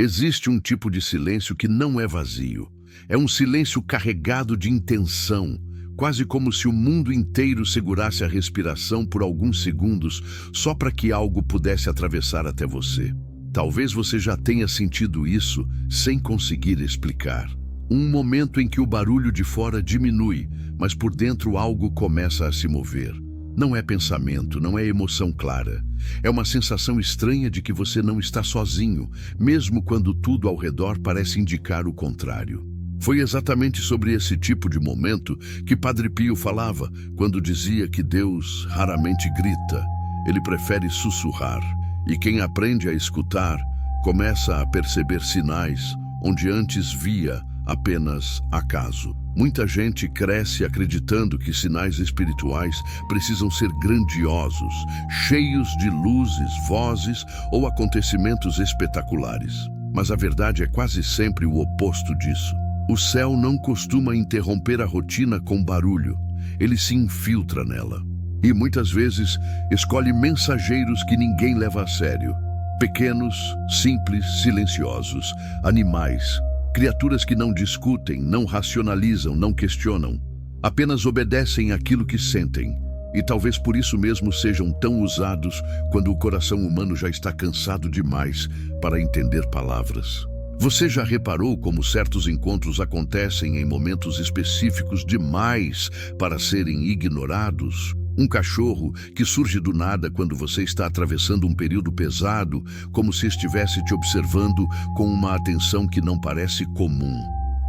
Existe um tipo de silêncio que não é vazio. É um silêncio carregado de intenção, quase como se o mundo inteiro segurasse a respiração por alguns segundos só para que algo pudesse atravessar até você. Talvez você já tenha sentido isso sem conseguir explicar. Um momento em que o barulho de fora diminui, mas por dentro algo começa a se mover. Não é pensamento, não é emoção clara. É uma sensação estranha de que você não está sozinho, mesmo quando tudo ao redor parece indicar o contrário. Foi exatamente sobre esse tipo de momento que Padre Pio falava quando dizia que Deus raramente grita, ele prefere sussurrar. E quem aprende a escutar começa a perceber sinais onde antes via apenas acaso. Muita gente cresce acreditando que sinais espirituais precisam ser grandiosos, cheios de luzes, vozes ou acontecimentos espetaculares. Mas a verdade é quase sempre o oposto disso. O céu não costuma interromper a rotina com barulho, ele se infiltra nela. E muitas vezes escolhe mensageiros que ninguém leva a sério. Pequenos, simples, silenciosos, animais, criaturas que não discutem, não racionalizam, não questionam, apenas obedecem àquilo que sentem. E talvez por isso mesmo sejam tão usados quando o coração humano já está cansado demais para entender palavras. Você já reparou como certos encontros acontecem em momentos específicos demais para serem ignorados? Um cachorro que surge do nada quando você está atravessando um período pesado, como se estivesse te observando com uma atenção que não parece comum.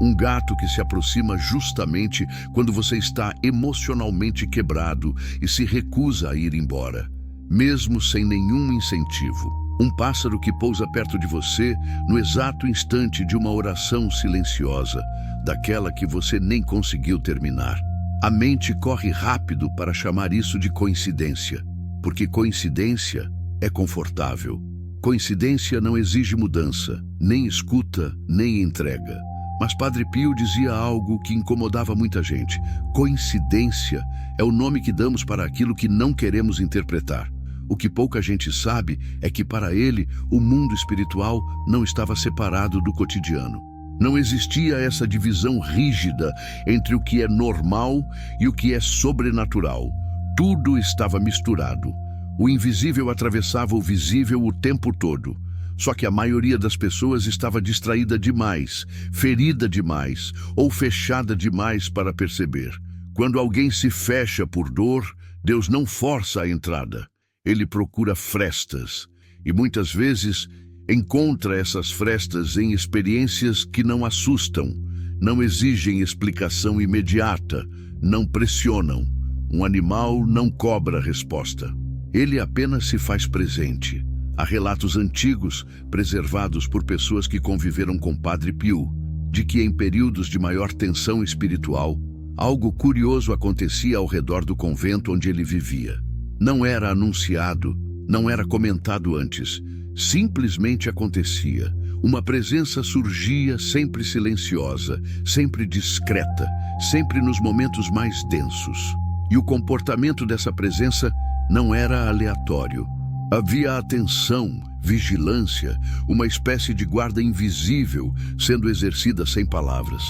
Um gato que se aproxima justamente quando você está emocionalmente quebrado e se recusa a ir embora, mesmo sem nenhum incentivo. Um pássaro que pousa perto de você no exato instante de uma oração silenciosa, daquela que você nem conseguiu terminar. A mente corre rápido para chamar isso de coincidência, porque coincidência é confortável. Coincidência não exige mudança, nem escuta, nem entrega. Mas Padre Pio dizia algo que incomodava muita gente. Coincidência é o nome que damos para aquilo que não queremos interpretar. O que pouca gente sabe é que para ele o mundo espiritual não estava separado do cotidiano. Não existia essa divisão rígida entre o que é normal e o que é sobrenatural. Tudo estava misturado. O invisível atravessava o visível o tempo todo. Só que a maioria das pessoas estava distraída demais, ferida demais ou fechada demais para perceber. Quando alguém se fecha por dor, Deus não força a entrada. Ele procura frestas e muitas vezes encontra essas frestas em experiências que não assustam, não exigem explicação imediata, não pressionam. Um animal não cobra resposta. Ele apenas se faz presente. Há relatos antigos, preservados por pessoas que conviveram com Padre Pio, de que em períodos de maior tensão espiritual, algo curioso acontecia ao redor do convento onde ele vivia. Não era anunciado, não era comentado antes, simplesmente acontecia. Uma presença surgia sempre silenciosa, sempre discreta, sempre nos momentos mais densos. E o comportamento dessa presença não era aleatório. Havia atenção, vigilância, uma espécie de guarda invisível sendo exercida sem palavras.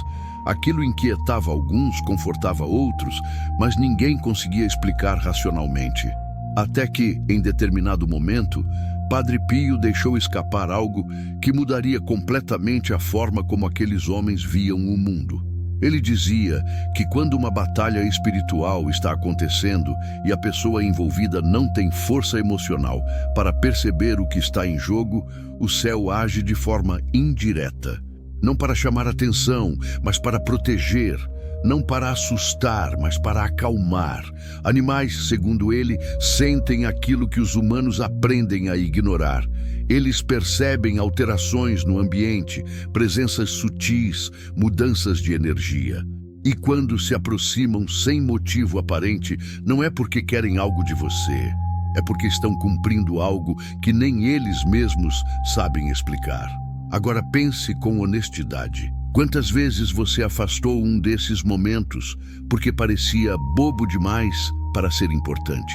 Aquilo inquietava alguns, confortava outros, mas ninguém conseguia explicar racionalmente. Até que, em determinado momento, Padre Pio deixou escapar algo que mudaria completamente a forma como aqueles homens viam o mundo. Ele dizia que quando uma batalha espiritual está acontecendo e a pessoa envolvida não tem força emocional para perceber o que está em jogo, o céu age de forma indireta. Não para chamar atenção, mas para proteger. Não para assustar, mas para acalmar. Animais, segundo ele, sentem aquilo que os humanos aprendem a ignorar. Eles percebem alterações no ambiente, presenças sutis, mudanças de energia. E quando se aproximam sem motivo aparente, não é porque querem algo de você, é porque estão cumprindo algo que nem eles mesmos sabem explicar. Agora pense com honestidade. Quantas vezes você afastou um desses momentos porque parecia bobo demais para ser importante?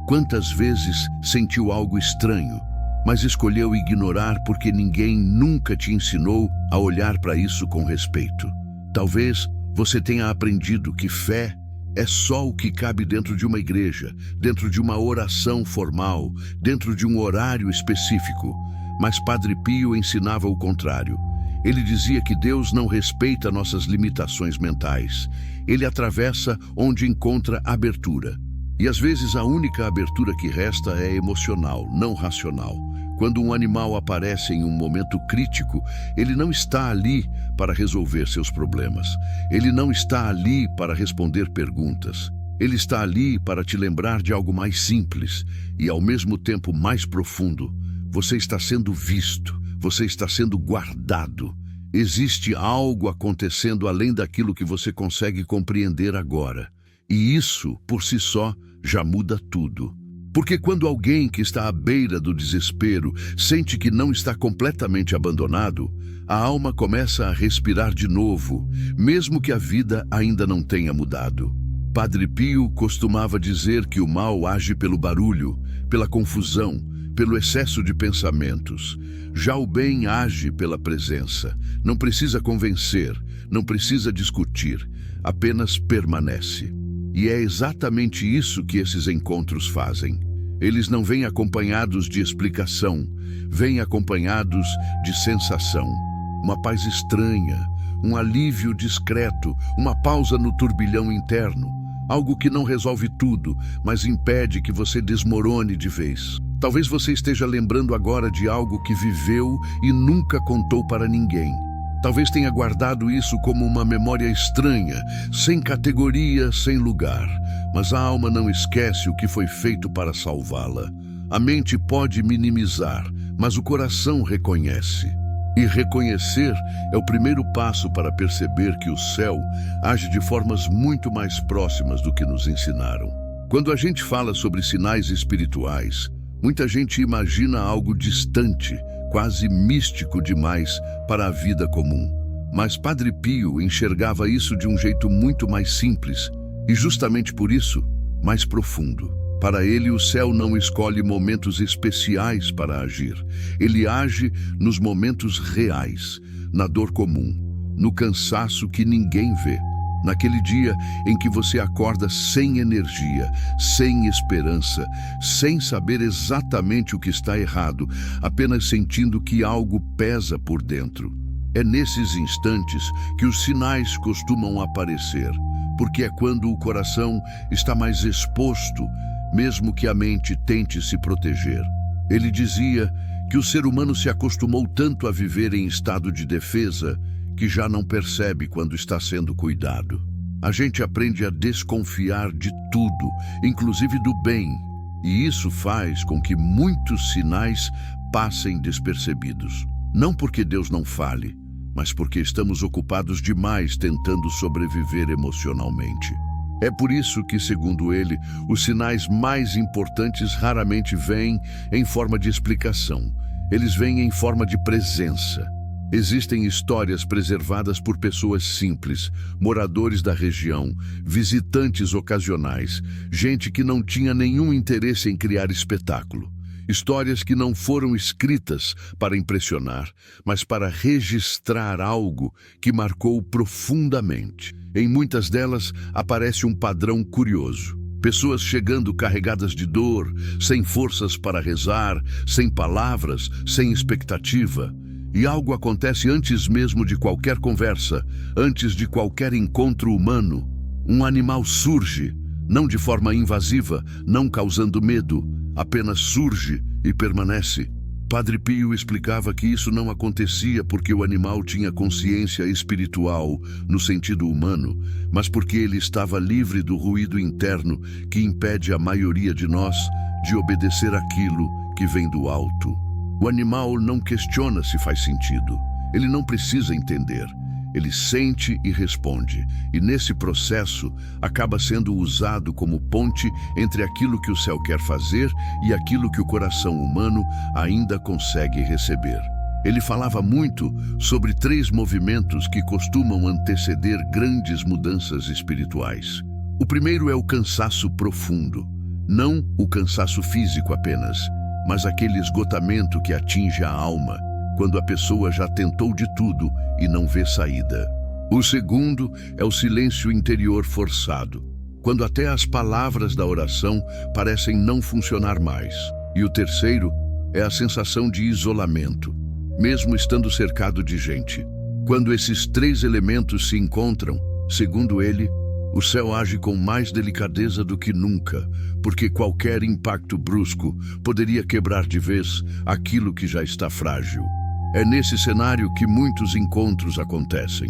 Quantas vezes sentiu algo estranho, mas escolheu ignorar porque ninguém nunca te ensinou a olhar para isso com respeito. Talvez você tenha aprendido que fé é só o que cabe dentro de uma igreja, dentro de uma oração formal, dentro de um horário específico. Mas Padre Pio ensinava o contrário. Ele dizia que Deus não respeita nossas limitações mentais. Ele atravessa onde encontra abertura. E às vezes a única abertura que resta é emocional, não racional. Quando um animal aparece em um momento crítico, ele não está ali para resolver seus problemas. Ele não está ali para responder perguntas. Ele está ali para te lembrar de algo mais simples e, ao mesmo tempo, mais profundo. Você está sendo visto, você está sendo guardado. Existe algo acontecendo além daquilo que você consegue compreender agora. E isso, por si só, já muda tudo. Porque quando alguém que está à beira do desespero sente que não está completamente abandonado, a alma começa a respirar de novo, mesmo que a vida ainda não tenha mudado. Padre Pio costumava dizer que o mal age pelo barulho, pela confusão, pelo excesso de pensamentos. Já o bem age pela presença. Não precisa convencer, não precisa discutir, apenas permanece. E é exatamente isso que esses encontros fazem. Eles não vêm acompanhados de explicação, vêm acompanhados de sensação. Uma paz estranha, um alívio discreto, uma pausa no turbilhão interno. Algo que não resolve tudo, mas impede que você desmorone de vez. Talvez você esteja lembrando agora de algo que viveu e nunca contou para ninguém. Talvez tenha guardado isso como uma memória estranha, sem categoria, sem lugar. Mas a alma não esquece o que foi feito para salvá-la. A mente pode minimizar, mas o coração reconhece. E reconhecer é o primeiro passo para perceber que o céu age de formas muito mais próximas do que nos ensinaram. Quando a gente fala sobre sinais espirituais, muita gente imagina algo distante, quase místico demais para a vida comum. Mas Padre Pio enxergava isso de um jeito muito mais simples e, justamente por isso, mais profundo. Para ele, o céu não escolhe momentos especiais para agir. Ele age nos momentos reais, na dor comum, no cansaço que ninguém vê. Naquele dia em que você acorda sem energia, sem esperança, sem saber exatamente o que está errado, apenas sentindo que algo pesa por dentro. É nesses instantes que os sinais costumam aparecer, porque é quando o coração está mais exposto, mesmo que a mente tente se proteger. Ele dizia que o ser humano se acostumou tanto a viver em estado de defesa que já não percebe quando está sendo cuidado. A gente aprende a desconfiar de tudo, inclusive do bem, e isso faz com que muitos sinais passem despercebidos. Não porque Deus não fale, mas porque estamos ocupados demais tentando sobreviver emocionalmente. É por isso que, segundo ele, os sinais mais importantes raramente vêm em forma de explicação. Eles vêm em forma de presença. Existem histórias preservadas por pessoas simples, moradores da região, visitantes ocasionais, gente que não tinha nenhum interesse em criar espetáculo. Histórias que não foram escritas para impressionar, mas para registrar algo que marcou profundamente. Em muitas delas aparece um padrão curioso. Pessoas chegando carregadas de dor, sem forças para rezar, sem palavras, sem expectativa. E algo acontece antes mesmo de qualquer conversa, antes de qualquer encontro humano. Um animal surge, não de forma invasiva, não causando medo, apenas surge e permanece. Padre Pio explicava que isso não acontecia porque o animal tinha consciência espiritual, no sentido humano, mas porque ele estava livre do ruído interno que impede a maioria de nós de obedecer aquilo que vem do alto. O animal não questiona se faz sentido. Ele não precisa entender. Ele sente e responde, e nesse processo acaba sendo usado como ponte entre aquilo que o céu quer fazer e aquilo que o coração humano ainda consegue receber. Ele falava muito sobre 3 movimentos que costumam anteceder grandes mudanças espirituais. O primeiro é o cansaço profundo, não o cansaço físico apenas, mas aquele esgotamento que atinge a alma quando a pessoa já tentou de tudo e não vê saída. O segundo é o silêncio interior forçado, quando até as palavras da oração parecem não funcionar mais. E o terceiro é a sensação de isolamento, mesmo estando cercado de gente. Quando esses três elementos se encontram, segundo ele, o céu age com mais delicadeza do que nunca, porque qualquer impacto brusco poderia quebrar de vez aquilo que já está frágil. É nesse cenário que muitos encontros acontecem.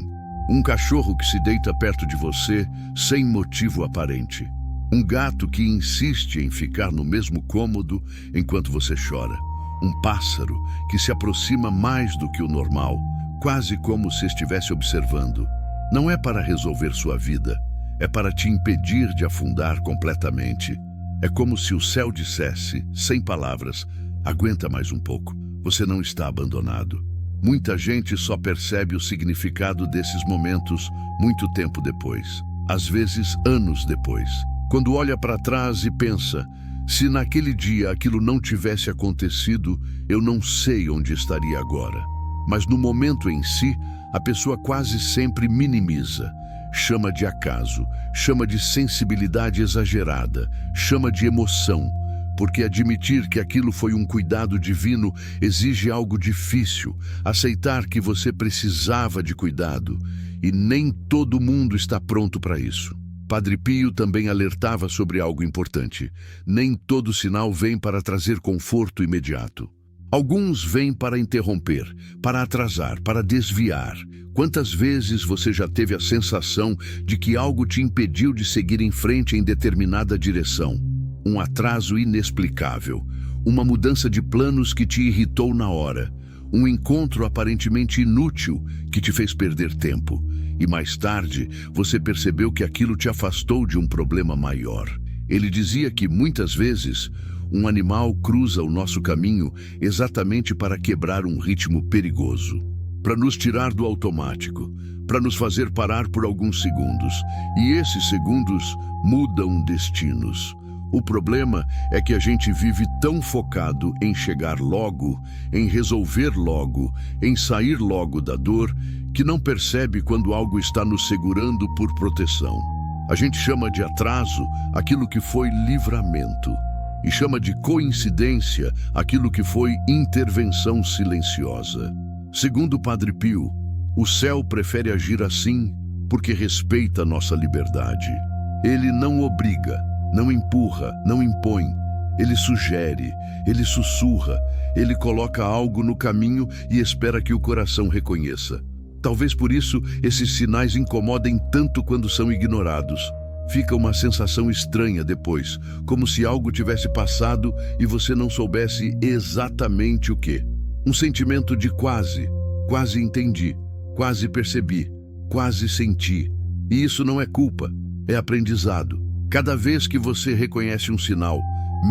Um cachorro que se deita perto de você sem motivo aparente. Um gato que insiste em ficar no mesmo cômodo enquanto você chora. Um pássaro que se aproxima mais do que o normal, quase como se estivesse observando. Não é para resolver sua vida, é para te impedir de afundar completamente. É como se o céu dissesse, sem palavras, aguenta mais um pouco, você não está abandonado. Muita gente só percebe o significado desses momentos muito tempo depois, às vezes anos depois. Quando olha para trás e pensa, se naquele dia aquilo não tivesse acontecido, eu não sei onde estaria agora. Mas no momento em si, a pessoa quase sempre minimiza. Chama de acaso, chama de sensibilidade exagerada, chama de emoção, porque admitir que aquilo foi um cuidado divino exige algo difícil, aceitar que você precisava de cuidado, e nem todo mundo está pronto para isso. Padre Pio também alertava sobre algo importante. Nem todo sinal vem para trazer conforto imediato. Alguns vêm para interromper, para atrasar, para desviar. Quantas vezes você já teve a sensação de que algo te impediu de seguir em frente em determinada direção? Um atraso inexplicável, uma mudança de planos que te irritou na hora, um encontro aparentemente inútil que te fez perder tempo. E mais tarde, você percebeu que aquilo te afastou de um problema maior. Ele dizia que, muitas vezes, um animal cruza o nosso caminho exatamente para quebrar um ritmo perigoso, para nos tirar do automático, para nos fazer parar por alguns segundos. E esses segundos mudam destinos. O problema é que a gente vive tão focado em chegar logo, em resolver logo, em sair logo da dor, que não percebe quando algo está nos segurando por proteção. A gente chama de atraso aquilo que foi livramento, e chama de coincidência aquilo que foi intervenção silenciosa. Segundo Padre Pio, o céu prefere agir assim porque respeita nossa liberdade. Ele não obriga, não empurra, não impõe. Ele sugere, ele sussurra, ele coloca algo no caminho e espera que o coração reconheça. Talvez por isso esses sinais incomodem tanto quando são ignorados. Fica uma sensação estranha depois, como se algo tivesse passado e você não soubesse exatamente o quê. Um sentimento de quase entendi, quase percebi, quase senti. E isso não é culpa, é aprendizado. Cada vez que você reconhece um sinal,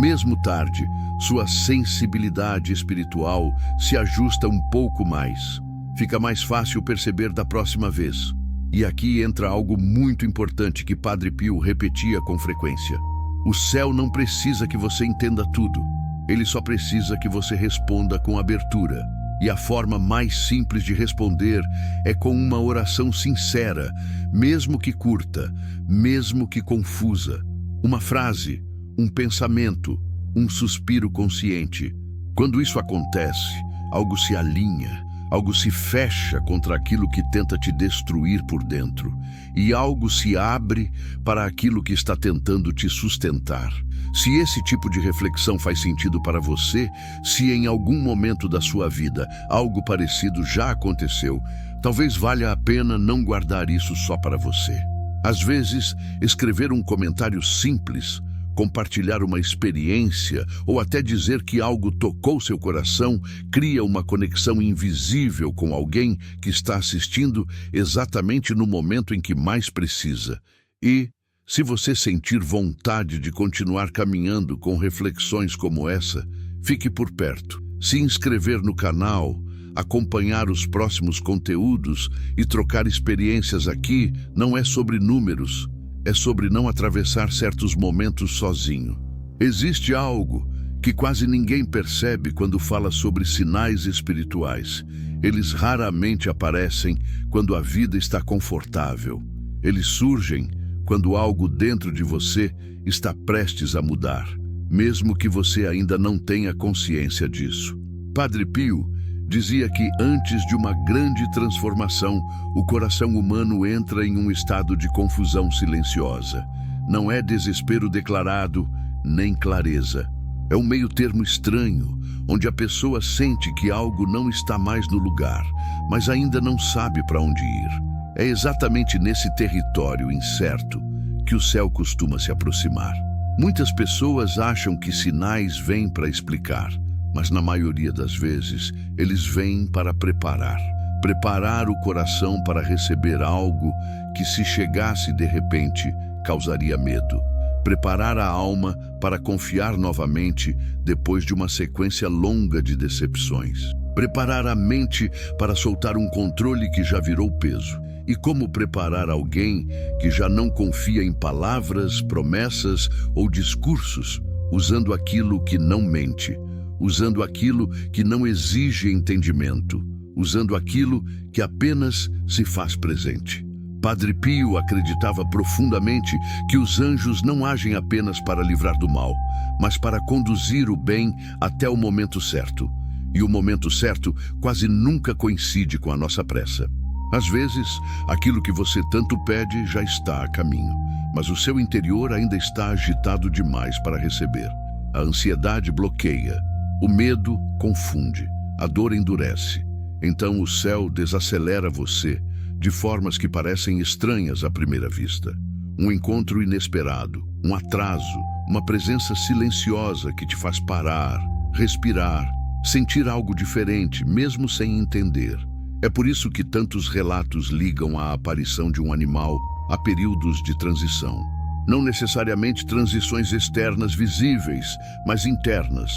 mesmo tarde, sua sensibilidade espiritual se ajusta um pouco mais. Fica mais fácil perceber da próxima vez. E aqui entra algo muito importante que Padre Pio repetia com frequência. O céu não precisa que você entenda tudo. Ele só precisa que você responda com abertura. E a forma mais simples de responder é com uma oração sincera, mesmo que curta, mesmo que confusa. Uma frase, um pensamento, um suspiro consciente. Quando isso acontece, algo se alinha. Algo se fecha contra aquilo que tenta te destruir por dentro, e algo se abre para aquilo que está tentando te sustentar. Se esse tipo de reflexão faz sentido para você, se em algum momento da sua vida algo parecido já aconteceu, talvez valha a pena não guardar isso só para você. Às vezes, escrever um comentário simples, compartilhar uma experiência ou até dizer que algo tocou seu coração cria uma conexão invisível com alguém que está assistindo exatamente no momento em que mais precisa. E, se você sentir vontade de continuar caminhando com reflexões como essa, fique por perto. Se inscrever no canal, acompanhar os próximos conteúdos e trocar experiências aqui não é sobre números. É sobre não atravessar certos momentos sozinho. Existe algo que quase ninguém percebe quando fala sobre sinais espirituais. Eles raramente aparecem quando a vida está confortável. Eles surgem quando algo dentro de você está prestes a mudar, mesmo que você ainda não tenha consciência disso. Padre Pio dizia que antes de uma grande transformação, o coração humano entra em um estado de confusão silenciosa. Não é desespero declarado, nem clareza. É um meio-termo estranho, onde a pessoa sente que algo não está mais no lugar, mas ainda não sabe para onde ir. É exatamente nesse território incerto que o céu costuma se aproximar. Muitas pessoas acham que sinais vêm para explicar, mas na maioria das vezes eles vêm para preparar o coração para receber algo que, se chegasse de repente, causaria medo. Preparar a alma para confiar novamente depois de uma sequência longa de decepções. Preparar a mente para soltar um controle que já virou peso. E como preparar alguém que já não confia em palavras, promessas ou discursos, usando aquilo que não mente, usando aquilo que não exige entendimento, usando aquilo que apenas se faz presente. Padre Pio acreditava profundamente que os anjos não agem apenas para livrar do mal, mas para conduzir o bem até o momento certo. E o momento certo quase nunca coincide com a nossa pressa. Às vezes, aquilo que você tanto pede já está a caminho, mas o seu interior ainda está agitado demais para receber. A ansiedade bloqueia, o medo confunde, a dor endurece. Então o céu desacelera você de formas que parecem estranhas à primeira vista. Um encontro inesperado, um atraso, uma presença silenciosa que te faz parar, respirar, sentir algo diferente, mesmo sem entender. É por isso que tantos relatos ligam a aparição de um animal a períodos de transição. Não necessariamente transições externas visíveis, mas internas.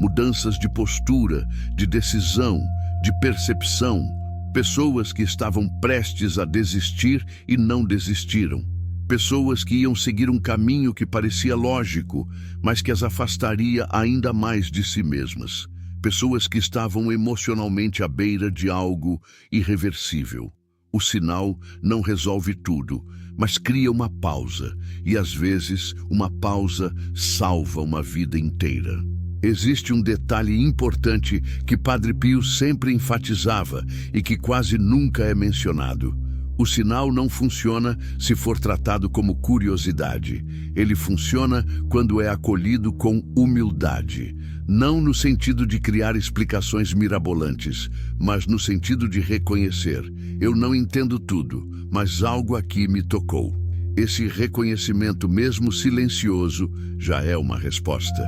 Mudanças de postura, de decisão, de percepção. Pessoas que estavam prestes a desistir e não desistiram. Pessoas que iam seguir um caminho que parecia lógico, mas que as afastaria ainda mais de si mesmas. Pessoas que estavam emocionalmente à beira de algo irreversível. O sinal não resolve tudo, mas cria uma pausa, e às vezes uma pausa salva uma vida inteira. Existe um detalhe importante que Padre Pio sempre enfatizava e que quase nunca é mencionado. O sinal não funciona se for tratado como curiosidade. Ele funciona quando é acolhido com humildade. Não no sentido de criar explicações mirabolantes, mas no sentido de reconhecer: eu não entendo tudo, mas algo aqui me tocou. Esse reconhecimento, mesmo silencioso, já é uma resposta.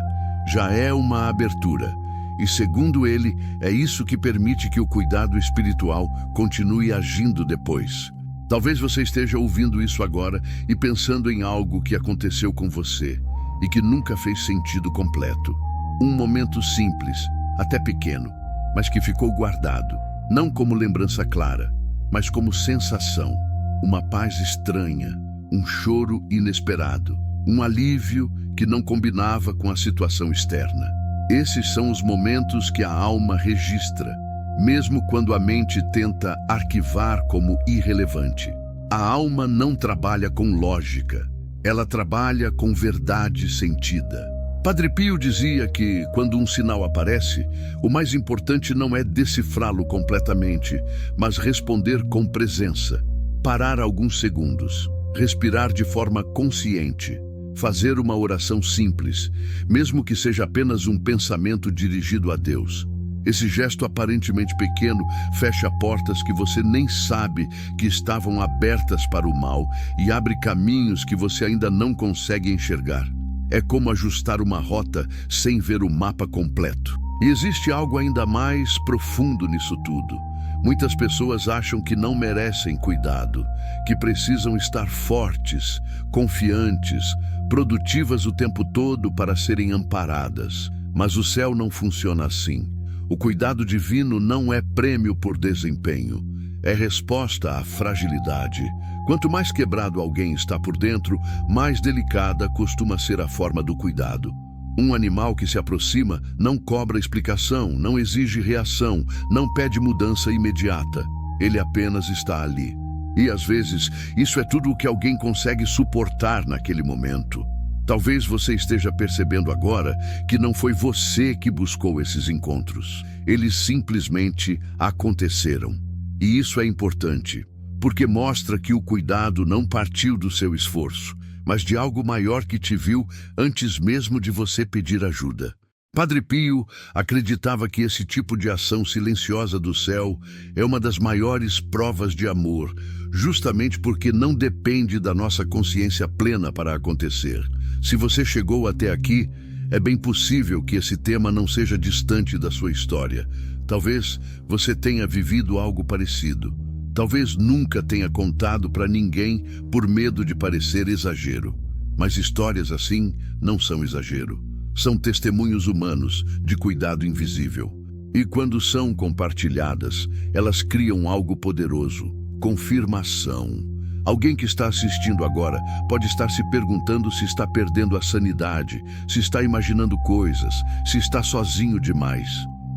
Já é uma abertura. E, segundo ele, é isso que permite que o cuidado espiritual continue agindo depois. Talvez você esteja ouvindo isso agora e pensando em algo que aconteceu com você e que nunca fez sentido completo. Um momento simples, até pequeno, mas que ficou guardado, não como lembrança clara, mas como sensação. Uma paz estranha, um choro inesperado, um alívio que não combinava com a situação externa. Esses são os momentos que a alma registra, mesmo quando a mente tenta arquivar como irrelevante. A alma não trabalha com lógica, ela trabalha com verdade sentida. Padre Pio dizia que, quando um sinal aparece, o mais importante não é decifrá-lo completamente, mas responder com presença. Parar alguns segundos, respirar de forma consciente, fazer uma oração simples, mesmo que seja apenas um pensamento dirigido a Deus. Esse gesto aparentemente pequeno fecha portas que você nem sabe que estavam abertas para o mal e abre caminhos que você ainda não consegue enxergar. É como ajustar uma rota sem ver o mapa completo. E existe algo ainda mais profundo nisso tudo. Muitas pessoas acham que não merecem cuidado, que precisam estar fortes, confiantes, produtivas o tempo todo para serem amparadas. Mas o céu não funciona assim. O cuidado divino não é prêmio por desempenho, é resposta à fragilidade. Quanto mais quebrado alguém está por dentro, mais delicada costuma ser a forma do cuidado. Um animal que se aproxima não cobra explicação, não exige reação, não pede mudança imediata. Ele apenas está ali. E às vezes, isso é tudo o que alguém consegue suportar naquele momento. Talvez você esteja percebendo agora que não foi você que buscou esses encontros. Eles simplesmente aconteceram. E isso é importante, porque mostra que o cuidado não partiu do seu esforço, mas de algo maior que te viu antes mesmo de você pedir ajuda. Padre Pio acreditava que esse tipo de ação silenciosa do céu é uma das maiores provas de amor, justamente porque não depende da nossa consciência plena para acontecer. Se você chegou até aqui, é bem possível que esse tema não seja distante da sua história. Talvez você tenha vivido algo parecido. Talvez nunca tenha contado para ninguém por medo de parecer exagero. Mas histórias assim não são exagero. São testemunhos humanos de cuidado invisível. E quando são compartilhadas, elas criam algo poderoso, confirmação. Alguém que está assistindo agora pode estar se perguntando se está perdendo a sanidade, se está imaginando coisas, se está sozinho demais.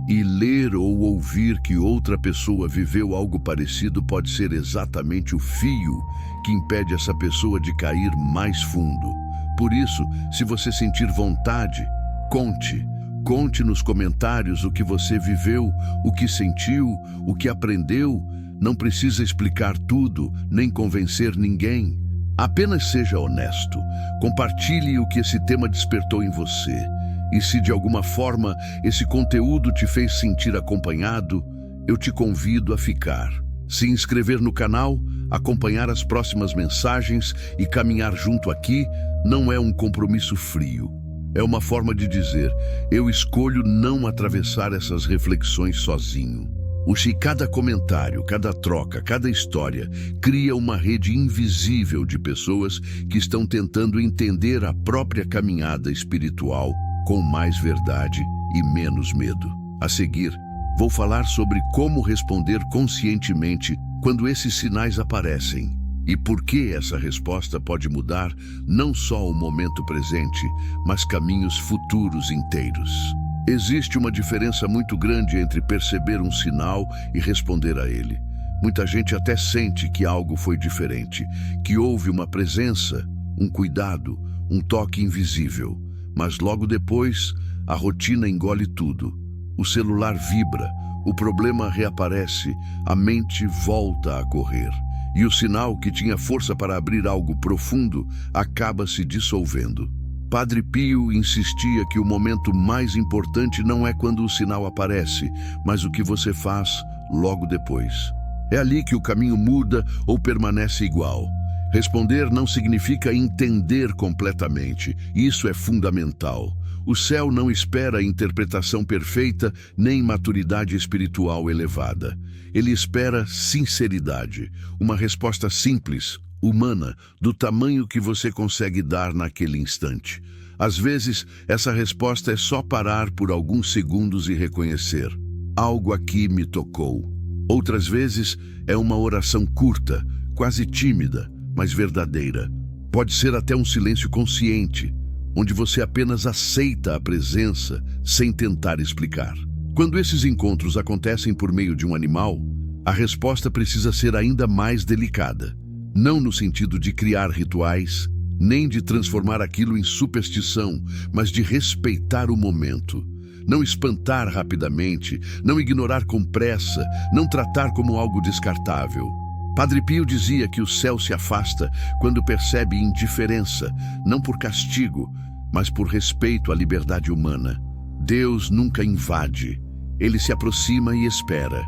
E ler ou ouvir que outra pessoa viveu algo parecido pode ser exatamente o fio que impede essa pessoa de cair mais fundo. Por isso, se você sentir vontade, conte. Conte nos comentários o que você viveu, o que sentiu, o que aprendeu. Não precisa explicar tudo, nem convencer ninguém. Apenas seja honesto. Compartilhe o que esse tema despertou em você. E se de alguma forma esse conteúdo te fez sentir acompanhado, eu te convido a ficar. Se inscrever no canal, acompanhar as próximas mensagens e caminhar junto aqui não é um compromisso frio. É uma forma de dizer, eu escolho não atravessar essas reflexões sozinho. Cada comentário, cada troca, cada história cria uma rede invisível de pessoas que estão tentando entender a própria caminhada espiritual com mais verdade e menos medo. A seguir, vou falar sobre como responder conscientemente quando esses sinais aparecem e por que essa resposta pode mudar não só o momento presente, mas caminhos futuros inteiros. Existe uma diferença muito grande entre perceber um sinal e responder a ele. Muita gente até sente que algo foi diferente, que houve uma presença, um cuidado, um toque invisível. Mas logo depois, a rotina engole tudo. O celular vibra, o problema reaparece, a mente volta a correr. E o sinal que tinha força para abrir algo profundo acaba se dissolvendo. Padre Pio insistia que o momento mais importante não é quando o sinal aparece, mas o que você faz logo depois. É ali que o caminho muda ou permanece igual. Responder não significa entender completamente. Isso é fundamental. O céu não espera interpretação perfeita nem maturidade espiritual elevada. Ele espera sinceridade, uma resposta simples, humana, do tamanho que você consegue dar naquele instante. Às vezes, essa resposta é só parar por alguns segundos e reconhecer: algo aqui me tocou. Outras vezes, é uma oração curta, quase tímida, mas verdadeira. Pode ser até um silêncio consciente, onde você apenas aceita a presença sem tentar explicar. Quando esses encontros acontecem por meio de um animal, a resposta precisa ser ainda mais delicada. Não no sentido de criar rituais, nem de transformar aquilo em superstição, mas de respeitar o momento. Não espantar rapidamente, não ignorar com pressa, não tratar como algo descartável. Padre Pio dizia que o céu se afasta quando percebe indiferença, não por castigo, mas por respeito à liberdade humana. Deus nunca invade, ele se aproxima e espera.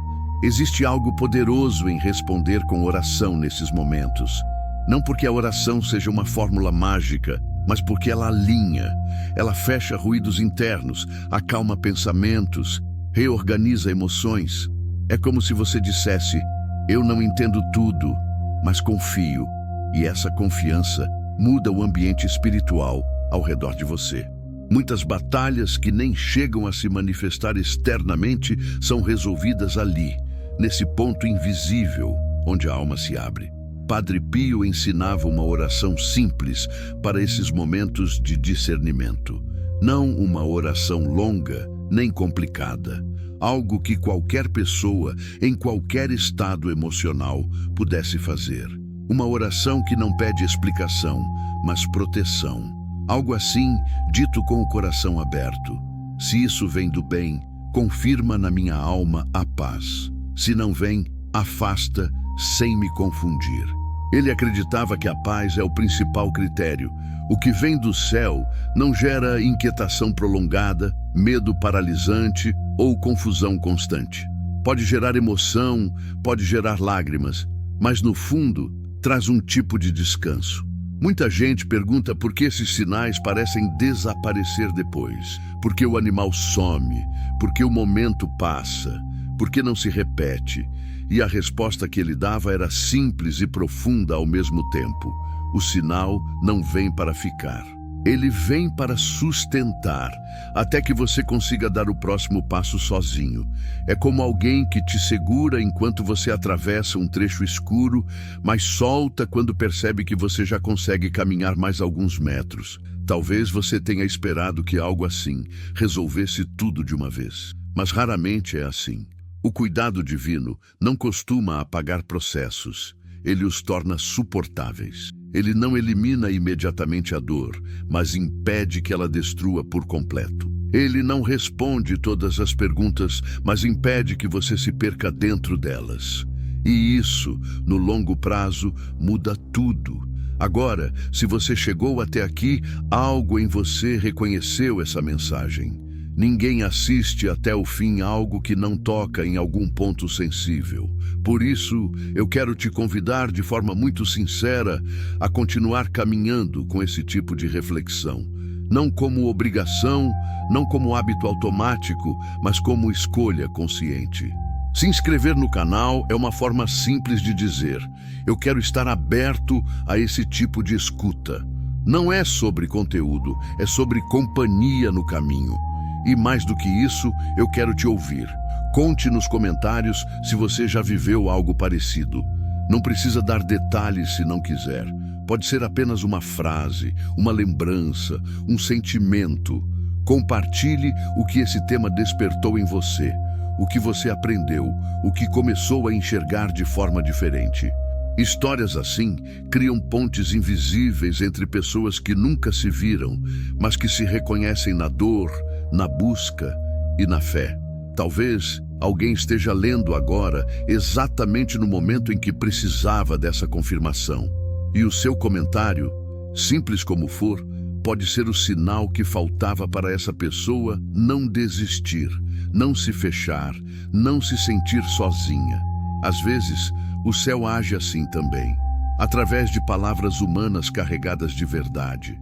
Existe algo poderoso em responder com oração nesses momentos. Não porque a oração seja uma fórmula mágica, mas porque ela alinha, ela fecha ruídos internos, acalma pensamentos, reorganiza emoções. É como se você dissesse: eu não entendo tudo, mas confio. E essa confiança muda o ambiente espiritual ao redor de você. Muitas batalhas que nem chegam a se manifestar externamente são resolvidas ali, nesse ponto invisível onde a alma se abre. Padre Pio ensinava uma oração simples para esses momentos de discernimento. Não uma oração longa nem complicada, algo que qualquer pessoa, em qualquer estado emocional, pudesse fazer. Uma oração que não pede explicação, mas proteção. Algo assim, dito com o coração aberto. Se isso vem do bem, confirma na minha alma a paz. Se não vem, afasta sem me confundir. Ele acreditava que a paz é o principal critério. O que vem do céu não gera inquietação prolongada, medo paralisante ou confusão constante. Pode gerar emoção, pode gerar lágrimas, mas no fundo traz um tipo de descanso. Muita gente pergunta por que esses sinais parecem desaparecer depois. Por que o animal some? Por que o momento passa? Por que não se repete? E a resposta que ele dava era simples e profunda ao mesmo tempo. O sinal não vem para ficar. Ele vem para sustentar, até que você consiga dar o próximo passo sozinho. É como alguém que te segura enquanto você atravessa um trecho escuro, mas solta quando percebe que você já consegue caminhar mais alguns metros. Talvez você tenha esperado que algo assim resolvesse tudo de uma vez, mas raramente é assim. O cuidado divino não costuma apagar processos, ele os torna suportáveis. Ele não elimina imediatamente a dor, mas impede que ela destrua por completo. Ele não responde todas as perguntas, mas impede que você se perca dentro delas. E isso, no longo prazo, muda tudo. Agora, se você chegou até aqui, algo em você reconheceu essa mensagem. Ninguém assiste até o fim algo que não toca em algum ponto sensível. Por isso, eu quero te convidar de forma muito sincera a continuar caminhando com esse tipo de reflexão. Não como obrigação, não como hábito automático, mas como escolha consciente. Se inscrever no canal é uma forma simples de dizer: eu quero estar aberto a esse tipo de escuta. Não é sobre conteúdo, é sobre companhia no caminho. E mais do que isso, eu quero te ouvir. Conte nos comentários se você já viveu algo parecido. Não precisa dar detalhes se não quiser. Pode ser apenas uma frase, uma lembrança, um sentimento. Compartilhe o que esse tema despertou em você, o que você aprendeu, o que começou a enxergar de forma diferente. Histórias assim criam pontes invisíveis entre pessoas que nunca se viram, mas que se reconhecem na dor, na busca e na fé. Talvez alguém esteja lendo agora exatamente no momento em que precisava dessa confirmação. E o seu comentário, simples como for, pode ser o sinal que faltava para essa pessoa não desistir, não se fechar, não se sentir sozinha. Às vezes, o céu age assim também, através de palavras humanas carregadas de verdade.